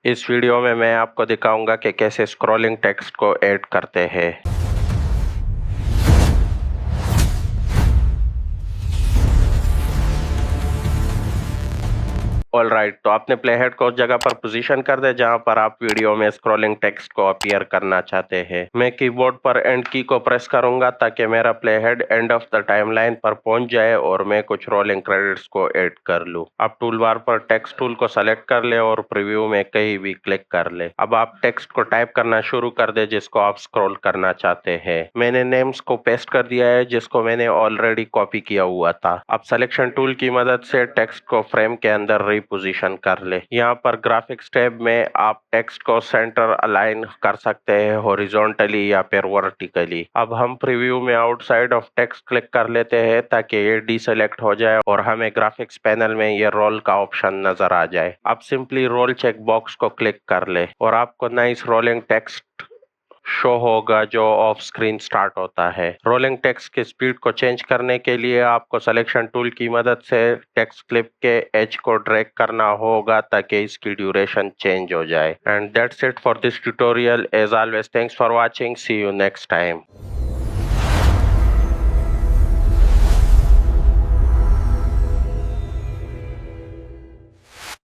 इस वीडियो में मैं आपको दिखाऊंगा कि कैसे स्क्रॉलिंग टेक्स्ट को ऐड करते हैं। ऑलराइट, तो आपने प्ले हेड को उस जगह पर पोजीशन कर दे जहां पर आप वीडियो में स्क्रॉलिंग टेक्स्ट को अपीयर करना चाहते हैं। मैं कीबोर्ड पर एंड की को प्रेस करूंगा ताकि मेरा play head end of the timeline पर पहुंच जाए और मैं कुछ रोलिंग क्रेडिट्स को ऐड कर लूं। आप टूल बार पर टेक्स्ट टूल को सेलेक्ट कर ले और प्रीव्यू में कहीं भी क्लिक कर ले। अब आप टेक्स्ट को टाइप करना शुरू कर दे जिसको आप स्क्रॉल करना चाहते हैं। मैंने नेम्स को पेस्ट कर दिया है जिसको मैंने ऑलरेडी कॉपी किया हुआ था। अब सिलेक्शन टूल की मदद से टेक्स्ट को फ्रेम के अंदर पोजीशन कर ले। यहाँ पर ग्राफिक्स टैब में आप टेक्स्ट को सेंटर अलाइन कर सकते हैं हॉरिजॉन्टली या फिर वर्टिकली। अब हम प्रीव्यू में आउटसाइड ऑफ टेक्स्ट क्लिक कर लेते हैं ताकि ये डीसेलेक्ट हो जाए और हमें ग्राफिक्स पैनल में ये रोल का ऑप्शन नजर आ जाए। अब सिंपली रोल चेक बॉक्स को क्लिक कर ले और आपको नाइस रोलिंग टेक्स्ट शो होगा जो ऑफ स्क्रीन स्टार्ट होता है। रोलिंग टेक्स्ट की स्पीड को चेंज करने के लिए आपको सिलेक्शन टूल की मदद से टेक्स्ट क्लिप के एज को ड्रैग करना होगा ताकि इसकी ड्यूरेशन चेंज हो जाए। And that's it for this tutorial. As always, thanks for watching. See you next time.